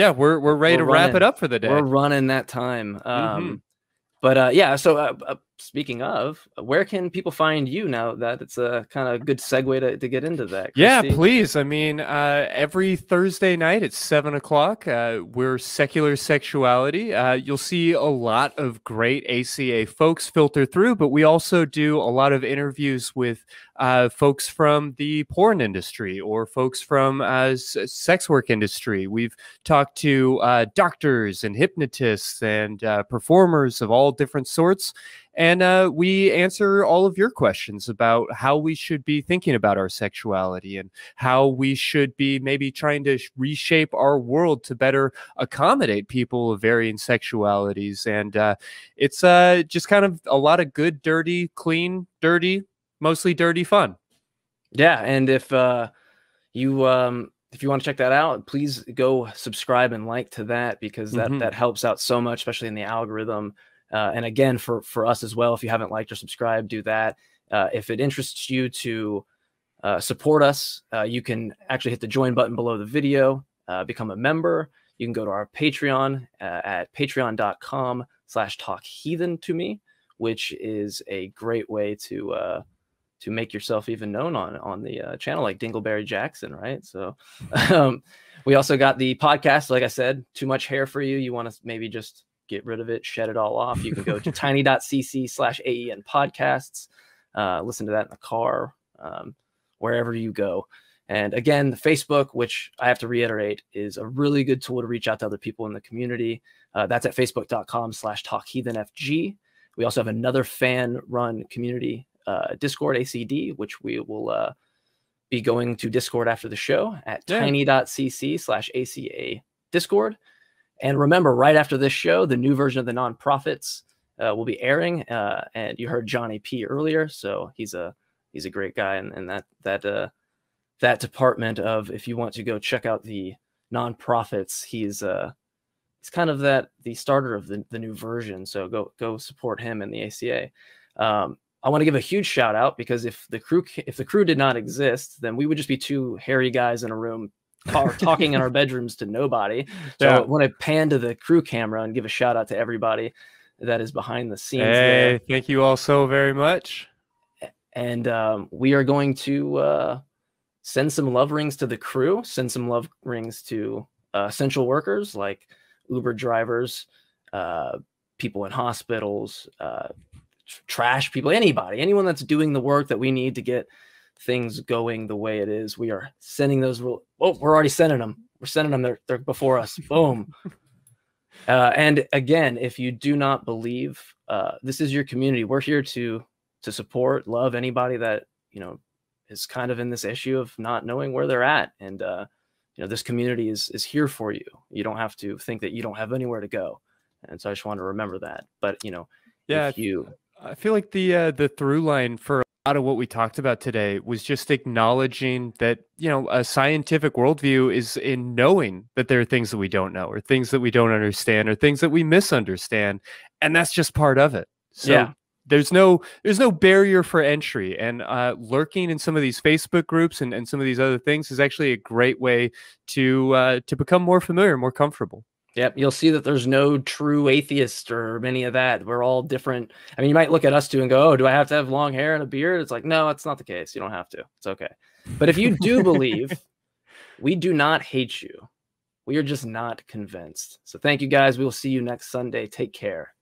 Yeah, we're ready to wrap it up for the day. We're running that time. But yeah, so speaking of, where can people find you now that it's a kind of good segue to get into that? Christy? Yeah, please. I mean, every Thursday night at 7 o'clock, we're Secular Sexuality. You'll see a lot of great ACA folks filter through, but we also do a lot of interviews with folks from the porn industry or folks from sex work industry. We've talked to doctors and hypnotists and performers of all different sorts. And we answer all of your questions about how we should be thinking about our sexuality and how we should be maybe trying to reshape our world to better accommodate people of varying sexualities. And it's just kind of a lot of good, dirty, clean, dirty, mostly dirty fun. Yeah, and if you want to check that out, please go subscribe and like to that, because that helps out so much, especially in the algorithm. And again, for us as well, if you haven't liked or subscribed, do that. If it interests you to support us, you can actually hit the join button below the video, become a member. You can go to our Patreon at patreon.com/talkheathen-to-me, which is a great way to make yourself even known on the channel, like Dingleberry Jackson, right? So we also got the podcast. Like I said, too much hair for you. You want to maybe just get rid of it, shed it all off. You can go to tiny.cc/AEN podcasts, listen to that in the car, wherever you go. And again, the Facebook, which I have to reiterate, is a really good tool to reach out to other people in the community. That's at facebook.com/talkheathenfg. We also have another fan-run community Discord, ACD, which we will be going to Discord after the show at tiny.cc/ACA Discord. And remember, right after this show, the new version of the Nonprofits will be airing. And you heard Johnny P earlier, so he's a great guy in that department of, if you want to go check out the Nonprofits, he's kind of the starter of the new version. So go support him in the ACA. I want to give a huge shout out, because if the crew did not exist, then we would just be two hairy guys in a room talking in our bedrooms to nobody. So I want to pan to the crew camera and give a shout out to everybody that is behind the scenes. Hey, thank you all so very much. And we are going to send some love rings to the crew, send some love rings to essential workers like Uber drivers, people in hospitals, trash people, anyone that's doing the work that we need to get things going the way it is. We are sending those. We're already sending them. We're sending them. They're before us. Boom. And again, if you do not believe, this is your community. We're here to support, love anybody that, is kind of in this issue of not knowing where they're at. And, this community is here for you. You don't have to think that you don't have anywhere to go. And so I just want to remember that. But, yeah, I feel like the through line for a lot of what we talked about today was just acknowledging that, a scientific worldview is in knowing that there are things that we don't know, or things that we don't understand, or things that we misunderstand. And that's just part of it. So yeah. There's no barrier for entry, and lurking in some of these Facebook groups and some of these other things is actually a great way to become more familiar, more comfortable. Yep, you'll see that there's no true atheist or many of that. We're all different. I mean, you might look at us two and go, "Oh, do I have to have long hair and a beard?" It's like, no, it's not the case. You don't have to. It's okay. But if you do believe, we do not hate you. We are just not convinced. So thank you guys. We will see you next Sunday. Take care.